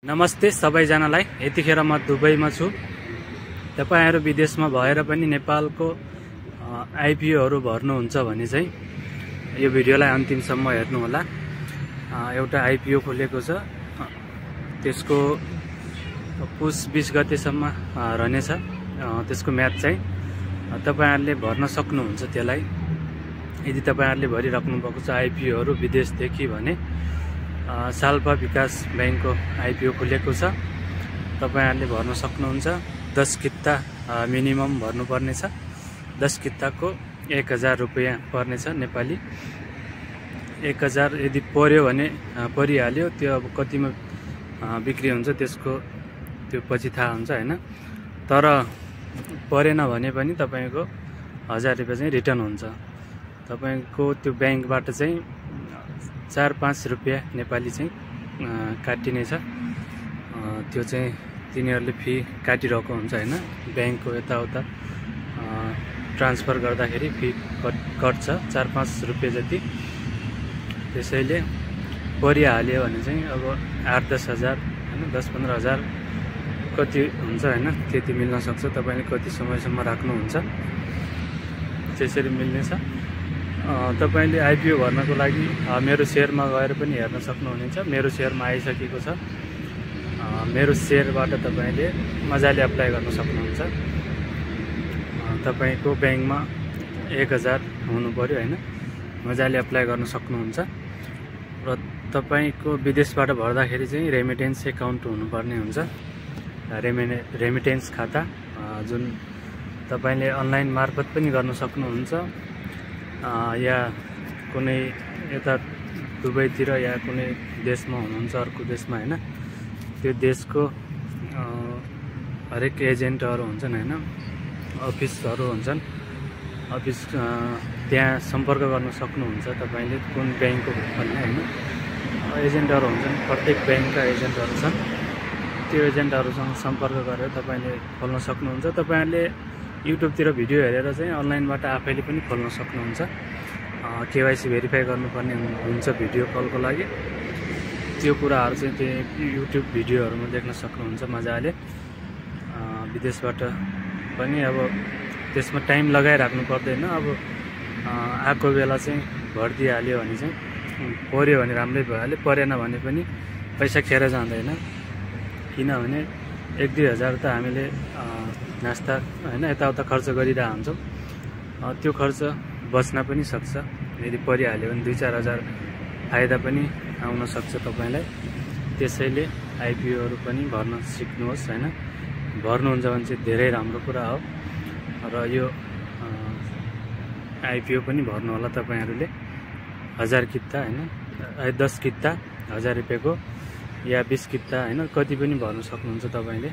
नमस्ते सबैजनालाई। यतिखेर म दुबईमा छु। तपाईहरु विदेशमा भएर पनि नेपालको आईपीओहरु भर्नुहुन्छ भने चाहिँ यो भिडियोलाई अन्तिमसम्म हेर्नु होला। एउटा आईपीओ खोलेको छ, त्यसको पुस 20 गतेसम्म रहनेछ। त्यसको म्याद चाहिँ तपाईहरुले भर्न सक्नुहुन्छ। त्यसलाई यदि तपाईहरुले भरिराख्नु भएको छ आईपीओहरु विदेशदेखि भने साल्पा विकास बैंकको आईपीओ खुलेको छ, तपाईहरुले भर्न सक्नुहुन्छ। 10 किता मिनिमम भर्नुपर्ने छ। 10 किताको 1000 रुपैयाँ पर्नेछ नेपाली। 1000 यदि पर्यो भने परिहाल्यो, त्यो अब कतिमा बिक्री हुन्छ त्यसको त्यो पछि थाहा हुन्छ हैन। तर परेन भने पनि तपाईको 1000 रुपैयाँ चाहिँ रिटर्न हुन्छ। तपाईको त्यो बैंकबाट चाहिँ 4-5 रुपैयाँ नेपाली चाहिँ काटिनेछ। त्यो चाहिँ तिनीहरुले फी काटिरहेको हुन्छ हैन। बैंकको यताउता ट्रान्सफर गर्दाखेरि फी कट्छ 4-5 रुपैयाँ जति। त्यसैले परिहाल्यो भने चाहिँ अब 8-10 हजार हैन, 10-15 हजार कति हुन्छ हैन, त्यति मिल्न सक्छ। तपाईले कति समयसम्म राख्नुहुन्छ त्यसरी मिल्नेछ। तपाईले आईपीओ भर्नको लागि मेरो शेयरमा गएर पनि हेर्न सक्नुहुनेछ। मेरो शेयरमा आइसकेको छ। मेरो शेयरबाट तपाईले मजाले अप्लाई गर्न सक्नुहुन्छ। तपाईको बैंकमा 1000 हुनु पर्यो हैन, मजाले अप्लाई गर्न सक्नुहुन्छ। र तपाईको विदेशबाट भर्दाखेरि चाहिँ रेमिटेन्स एकाउन्ट हुनुपर्ने हुन्छ। रेमिटेन्स खाता जुन तपाईले अनलाइन मार्फत पनि गर्न सक्नुहुन्छ, या कुनै यता दुबईतिर या कुनै देशमा हुनुहुन्छ, अर्को देशमा हैन, त्यो देशको हरेक एजेन्टहरु हुन्छन् हैन, अफिसहरु हुन्छन्। अफिस त्यहाँ सम्पर्क गर्न सक्नुहुन्छ तपाईले कुन बैंकको भन्ने हैन। एजेन्टहरु हुन्छन्, प्रत्येक बैंकका एजेन्टहरु छन्। त्यो एजेन्टहरुसँग सम्पर्क गरेर तपाईले खोल्न सक्नुहुन्छ। तपाईहरुले युट्युबतिर भिडियो हेरेर चाहिँ अनलाइनबाट आफैले पनि खोल्न सक्नुहुन्छ। केवाईसी भेरिफाई गर्नुपर्ने हुन्छ भिडियो कलको लागि। त्यो कुराहरु चाहिँ त्यो युट्युब भिडियोहरुमा देख्न सक्नुहुन्छ मजाले। विदेशबाट पनि अब त्यसमा टाइम लगाइराख्नु पर्दैन। अब आएको बेला चाहिँ भर्दिहाल्यो भने चाहिँ पर्यो भने राम्रै भइहाल्यो, परेन भने पनि पैसा खेर जाँदैन। किनभने 1-2 हजार त हामीले नास्ता हैन यताउता खर्च गरिरहेका हुन्छौँ। त्यो खर्च बच्न पनि सक्छ। यदि परिहाल्यो भने 2-4 हजार फाइदा पनि आउन सक्छ तपाईलाई। त्यसैले आईपीओहरु पनि भर्न सिक्नुहोस् हैन। भर्नुहुन्छ भने चाहिँ धेरै राम्रो कुरा हो। र यो आईपीओ पनि भर्नु होला तपाईहरुले। 1000 किता हैन, 10 किता 1000 रुपैयाँको या 20 किता हैन, कति पनि भर्न सक्नुहुन्छ तपाईले।